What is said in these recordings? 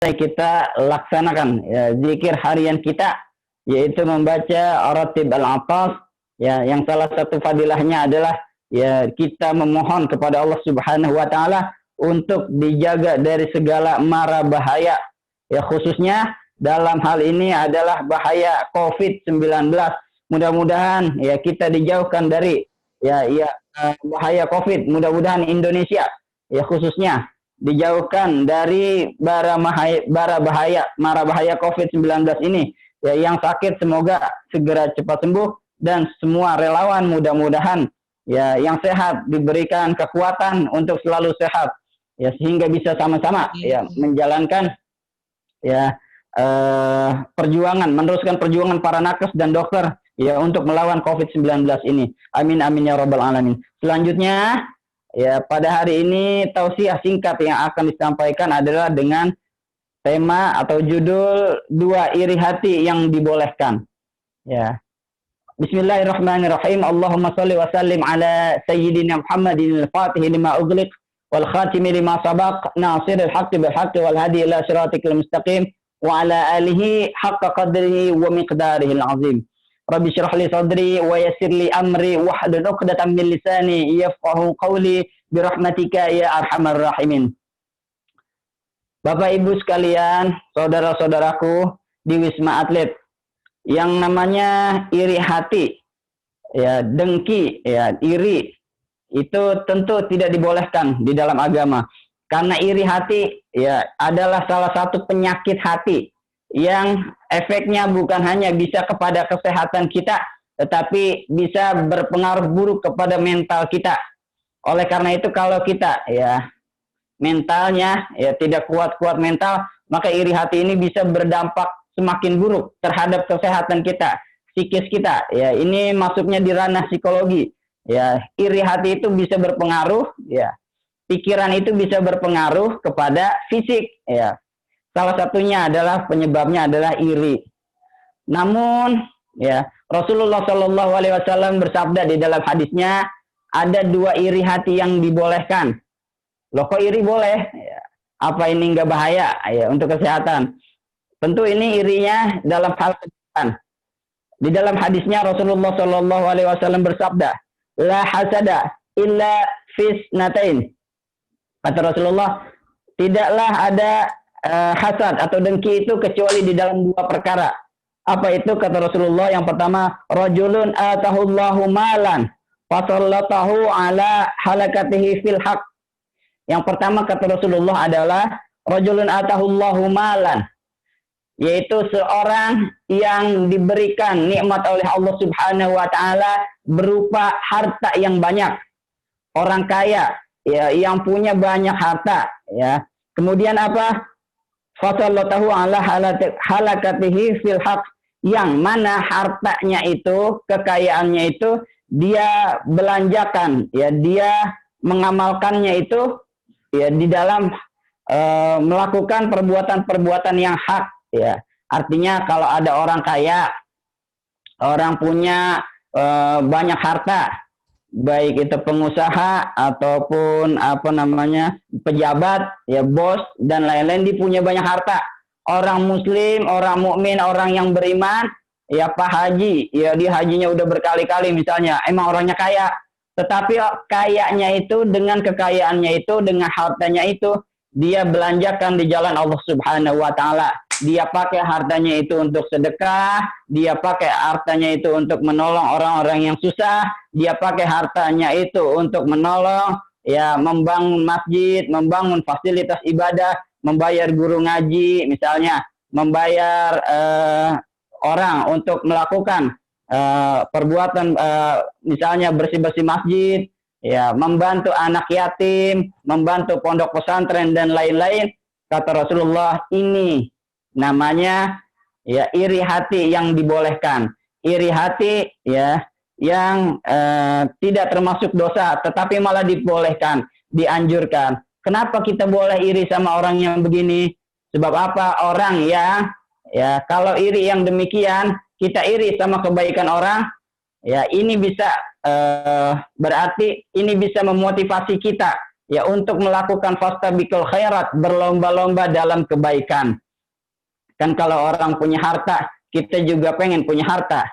kita laksanakan ya, zikir harian kita, yaitu membaca Ratib Al-Atas ya, yang salah satu fadilahnya adalah ya kita memohon kepada Allah Subhanahu wa taala untuk dijaga dari segala mara bahaya ya, khususnya dalam hal ini adalah bahaya COVID-19. Mudah-mudahan ya kita dijauhkan dari bahaya COVID. Mudah-mudahan Indonesia ya khususnya dijauhkan dari mara bahaya COVID-19 ini. Ya, yang sakit semoga segera cepat sembuh, dan semua relawan mudah-mudahan ya yang sehat diberikan kekuatan untuk selalu sehat ya, sehingga bisa sama-sama ya menjalankan ya meneruskan perjuangan para nakes dan dokter ya untuk melawan COVID-19 ini. Amin amin ya rabbal alamin. Selanjutnya ya pada hari ini tausiah singkat yang akan disampaikan adalah dengan tema atau judul dua iri hati yang dibolehkan. Ya. Bismillahirrahmanirrahim. Allahumma shalli wa sallim ala sayyidina Muhammadin al-Fatih lima ughliq wal khatimi lima sabaq nasiril haqqi bil haqqi wal hadi ila siratikal mustaqim wa ala alihi haqqa qadrihi wa miqdarihi al-azim. Rabbi shrah li sadri wa yassir li amri wahlul 'uqdatam min lisani yafqahu qawli bi rahmatika ya arhamar rahimin. Bapak Ibu sekalian, saudara-saudaraku di Wisma Atlet, yang namanya iri hati, ya dengki, ya iri, itu tentu tidak dibolehkan di dalam agama. Karena iri hati ya adalah salah satu penyakit hati yang efeknya bukan hanya bisa kepada kesehatan kita, tetapi bisa berpengaruh buruk kepada mental kita. Oleh karena itu kalau kita ya mentalnya ya tidak kuat mental, maka iri hati ini bisa berdampak semakin buruk terhadap kesehatan kita, psikis kita. Ya, ini masuknya di ranah psikologi. Ya, iri hati itu bisa berpengaruh ya. Pikiran itu bisa berpengaruh kepada fisik ya. Salah satunya adalah penyebabnya adalah iri. Namun ya, Rasulullah Shallallahu alaihi wasallam bersabda di dalam hadisnya, ada dua iri hati yang dibolehkan. Loh kok iri boleh? Ya, apa ini enggak bahaya ya untuk kesehatan? Tentu ini irinya dalam hal kesehatan. Di dalam hadisnya Rasulullah Shallallahu alaihi wasallam bersabda, la hasada illa fisnatain. Kata Rasulullah, tidaklah ada hasad atau dengki itu kecuali di dalam dua perkara. Apa itu? Kata Rasulullah, yang pertama, rajulun atahullahu malan fasallatahu ala halakatihi fil haq. Yang pertama kata Rasulullah adalah rajulun atahullahu malan, yaitu seorang yang diberikan nikmat oleh Allah Subhanahu wa taala berupa harta yang banyak. Orang kaya ya yang punya banyak harta ya. Kemudian apa? Fasallatahu ala halakatihi fil haq, yang mana hartanya itu, kekayaannya itu dia belanjakan ya, dia mengamalkannya itu ya di dalam melakukan perbuatan-perbuatan yang hak ya. Artinya kalau ada orang kaya, orang punya banyak harta, baik itu pengusaha ataupun pejabat ya, bos dan lain-lain, dia punya banyak harta. Orang muslim, orang mukmin, orang yang beriman ya, Pak Haji ya, dia hajinya udah berkali-kali misalnya, emang orangnya kaya. Tetapi kayanya itu, dengan kekayaannya itu, dengan hartanya itu, dia belanjakan di jalan Allah Subhanahu wa taala. Dia pakai hartanya itu untuk sedekah, dia pakai hartanya itu untuk menolong orang-orang yang susah, dia pakai hartanya itu untuk menolong ya, membangun masjid, membangun fasilitas ibadah, membayar guru ngaji misalnya, membayar orang untuk melakukan perbuatan misalnya bersih-bersih masjid ya, membantu anak yatim, membantu pondok pesantren dan lain-lain. Kata Rasulullah, ini namanya ya iri hati yang dibolehkan. Iri hati ya yang tidak termasuk dosa, tetapi malah dibolehkan, dianjurkan. Kenapa kita boleh iri sama orang yang begini? Sebab apa? Orang yang ya kalau iri yang demikian, kita iri sama kebaikan orang, ya ini bisa berarti ini bisa memotivasi kita ya untuk melakukan fastabiqul khairat, berlomba-lomba dalam kebaikan. Kan kalau orang punya harta, kita juga pengen punya harta.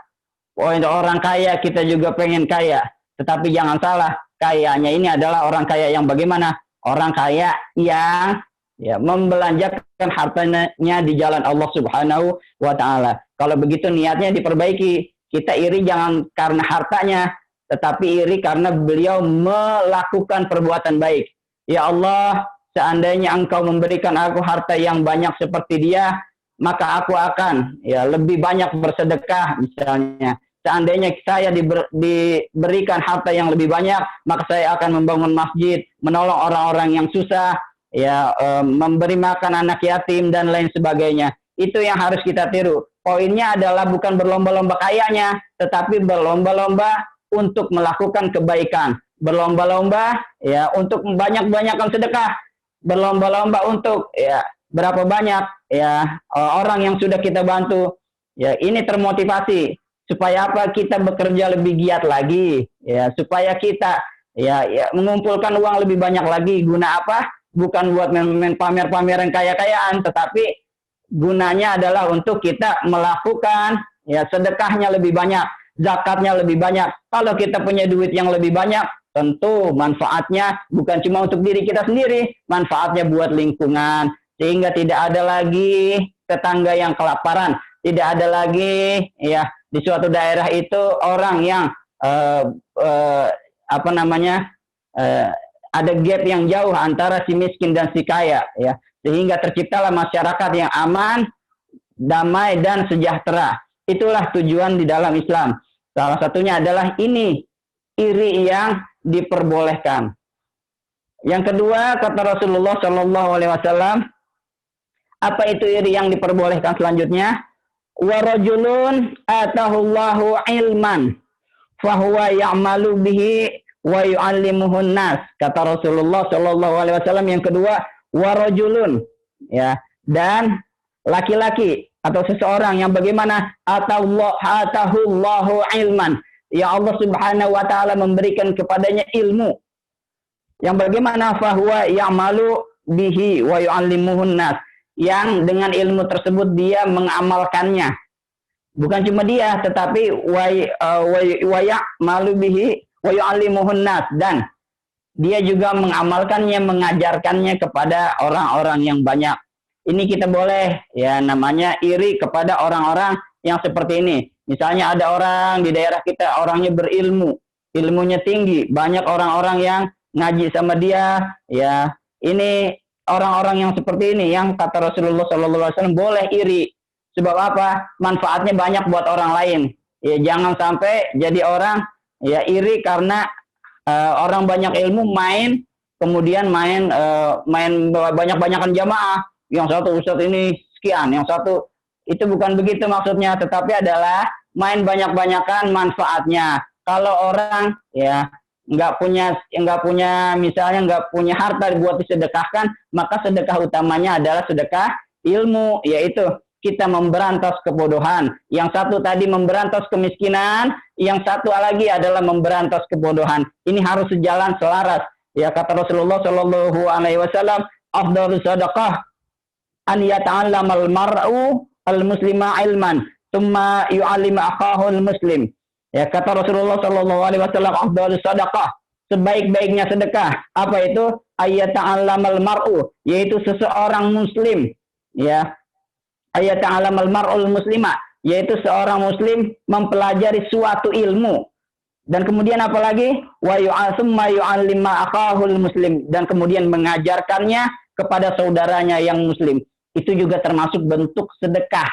Orang kaya, kita juga pengen kaya. Tetapi jangan salah, kayanya ini adalah orang kaya yang bagaimana? Orang kaya yang ya membelanjakan hartanya di jalan Allah Subhanahu wa taala. Kalau begitu niatnya diperbaiki. Kita iri jangan karena hartanya, tetapi iri karena beliau melakukan perbuatan baik. Ya Allah, seandainya Engkau memberikan aku harta yang banyak seperti dia, maka aku akan ya lebih banyak bersedekah misalnya. Seandainya saya diberikan harta yang lebih banyak, maka saya akan membangun masjid, menolong orang-orang yang susah, ya memberi makan anak yatim dan lain sebagainya. Itu yang harus kita tiru. Poinnya adalah bukan berlomba-lomba kayanya, tetapi berlomba-lomba untuk melakukan kebaikan. Berlomba-lomba ya untuk banyak-banyakan sedekah. Berlomba-lomba untuk ya berapa banyak ya orang yang sudah kita bantu. Ya ini termotivasi supaya apa? Kita bekerja lebih giat lagi ya, supaya kita ya mengumpulkan uang lebih banyak lagi. Guna apa? Bukan buat main pamer-pameran kaya-kayaan, tetapi gunanya adalah untuk kita melakukan ya sedekahnya lebih banyak, zakatnya lebih banyak. Kalau kita punya duit yang lebih banyak, tentu manfaatnya bukan cuma untuk diri kita sendiri, manfaatnya buat lingkungan, sehingga tidak ada lagi tetangga yang kelaparan, tidak ada lagi ya di suatu daerah itu orang yang ada gap yang jauh antara si miskin dan si kaya ya, sehingga terciptalah masyarakat yang aman, damai dan sejahtera. Itulah tujuan di dalam Islam. Salah satunya adalah ini, iri yang diperbolehkan. Yang kedua, kata Rasulullah Shallallahu Alaihi Wasallam, apa itu iri yang diperbolehkan selanjutnya? Warajulun atahullahu ilman, fahuwa ya'malu bihi wa yu'allimuhun nas. Kata Rasulullah Shallallahu Alaihi Wasallam yang kedua, warajulun ya, dan laki-laki atau seseorang yang bagaimana atahullahu ilman, ya Allah Subhanahu wa taala memberikan kepadanya ilmu yang bagaimana fahuwa ya'malu bihi wa yu'allimuhun nas, yang dengan ilmu tersebut dia mengamalkannya. Bukan cuma dia, tetapi wa ya'malu bihi wa yu'allimuhun nas, dan dia juga mengamalkannya, mengajarkannya kepada orang-orang yang banyak. Ini kita boleh ya namanya iri kepada orang-orang yang seperti ini. Misalnya ada orang di daerah kita orangnya berilmu, ilmunya tinggi, banyak orang-orang yang ngaji sama dia. Ya, ini orang-orang yang seperti ini yang kata Rasulullah SAW boleh iri. Sebab apa? Manfaatnya banyak buat orang lain. Ya, jangan sampai jadi orang ya iri karena orang banyak ilmu kemudian main banyak-banyakan jamaah. Yang satu ustadz ini sekian, yang satu itu bukan begitu maksudnya, tetapi adalah main banyak-banyakan manfaatnya. Kalau orang ya nggak punya misalnya nggak punya harta buat disedekahkan, maka sedekah utamanya adalah sedekah ilmu, yaitu kita memberantas kebodohan. Yang satu tadi memberantas kemiskinan, yang satu lagi adalah memberantas kebodohan. Ini harus sejalan selaras. Ya kata Rasulullah Shallallahu Alaihi Wasallam, afdhalus sadaqah an yata'allamal mar'u al-muslima ilman, thumma yu'allima akhahu al-muslim. Ya kata Rasulullah Shallallahu Alaihi Wasallam, afdhalus sadaqah, sebaik-baiknya sedekah. Apa itu? Ayata'allamal mar'u, yaitu seseorang muslim. Ya, ayata'allamal mar'ul muslima, yaitu seorang muslim mempelajari suatu ilmu. Dan kemudian apalagi wa yu'asumma yu'allima akhahul muslim, dan kemudian mengajarkannya kepada saudaranya yang muslim. Itu juga termasuk bentuk sedekah.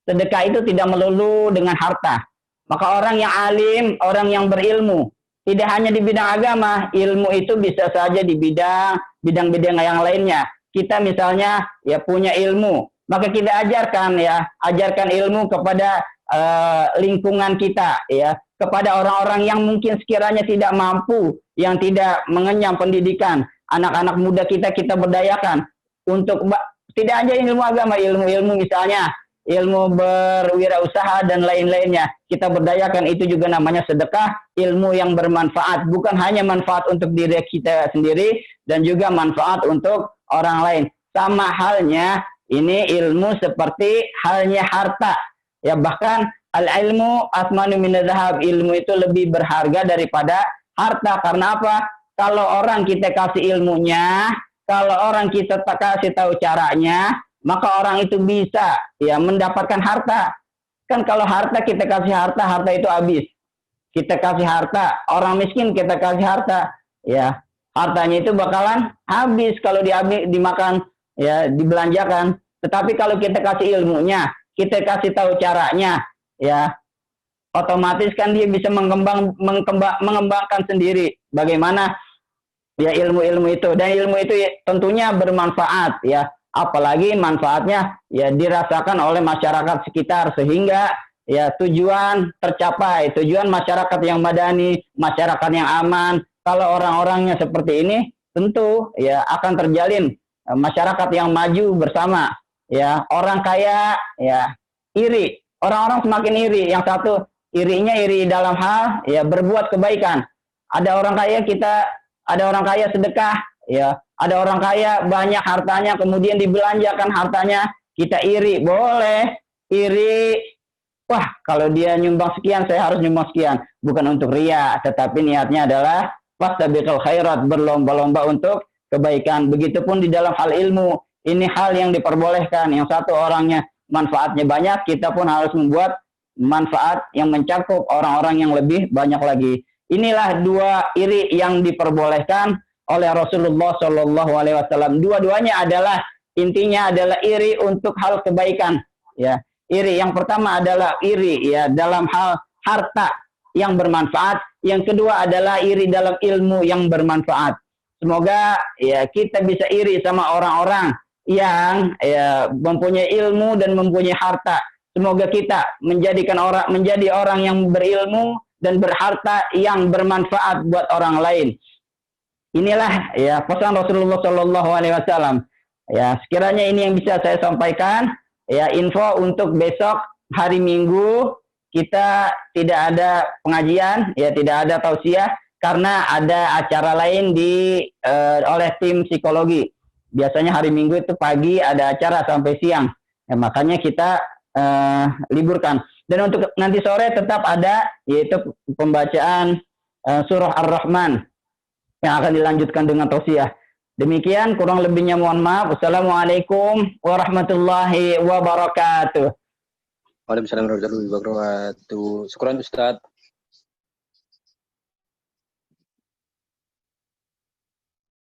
Sedekah itu tidak melulu dengan harta. Maka orang yang alim, orang yang berilmu, tidak hanya di bidang agama, ilmu itu bisa saja di bidang-bidang yang lainnya. Kita misalnya ya punya ilmu, maka kita ajarkan ilmu kepada lingkungan kita, ya, kepada orang-orang yang mungkin sekiranya tidak mampu, yang tidak mengenyam pendidikan. Anak-anak muda kita berdayakan untuk tidak hanya ilmu agama, ilmu-ilmu misalnya ilmu berwirausaha dan lain-lainnya. Kita berdayakan, itu juga namanya sedekah, ilmu yang bermanfaat. Bukan hanya manfaat untuk diri kita sendiri, dan juga manfaat untuk orang lain. Sama halnya, ini ilmu seperti halnya harta. Ya, bahkan al-ilmu asmanu minadhahab, ilmu itu lebih berharga daripada harta. Karena apa? Kalau orang kita kasih ilmunya, kalau orang kita tak kasih tahu caranya, maka orang itu bisa ya mendapatkan harta. Kan kalau harta kita kasih harta, harta itu habis. Kita kasih harta, orang miskin kita kasih harta, ya hartanya itu bakalan habis kalau dimakan, ya dibelanjakan. Tetapi kalau kita kasih ilmunya, kita kasih tahu caranya, ya otomatis kan dia bisa mengembangkan sendiri bagaimana ya ilmu-ilmu itu, dan ilmu itu tentunya bermanfaat ya, apalagi manfaatnya ya dirasakan oleh masyarakat sekitar, sehingga ya tujuan tercapai, tujuan masyarakat yang madani, masyarakat yang aman. Kalau orang-orangnya seperti ini, tentu ya akan terjalin masyarakat yang maju bersama. Ya, orang kaya ya iri, orang-orang semakin iri. Yang satu irinya iri dalam hal ya berbuat kebaikan. Ada orang kaya sedekah, ya ada orang kaya banyak hartanya kemudian dibelanjakan hartanya, kita iri, boleh iri. Wah, kalau dia nyumbang sekian, saya harus nyumbang sekian. Bukan untuk ria, tetapi niatnya adalah fastabiqul khairat, berlomba-lomba untuk kebaikan. Begitupun di dalam hal ilmu, ini hal yang diperbolehkan. Yang satu orangnya manfaatnya banyak, kita pun harus membuat manfaat yang mencakup orang-orang yang lebih banyak lagi. Inilah dua iri yang diperbolehkan oleh Rasulullah Shallallahu Alaihi Wasallam. Dua-duanya adalah intinya adalah iri untuk hal kebaikan. Ya, iri yang pertama adalah iri ya dalam hal harta yang bermanfaat. Yang kedua adalah iri dalam ilmu yang bermanfaat. Semoga ya kita bisa iri sama orang-orang yang ya mempunyai ilmu dan mempunyai harta. Semoga kita menjadi orang yang berilmu dan berharta yang bermanfaat buat orang lain. Inilah ya pesan Rasulullah Shallallahu Alaihi Wasallam. Ya, sekiranya ini yang bisa saya sampaikan. Ya, info untuk besok hari Minggu kita tidak ada pengajian, ya tidak ada tausiah karena ada acara lain oleh tim psikologi. Biasanya hari Minggu itu pagi ada acara sampai siang. Ya, makanya kita liburkan. Dan untuk nanti sore tetap ada, yaitu pembacaan surah Ar-Rahman yang akan dilanjutkan dengan tausiah. Demikian, kurang lebihnya mohon maaf. Wassalamualaikum warahmatullahi wabarakatuh. Waalaikumsalam warahmatullahi wabarakatuh. Syukran Ustaz.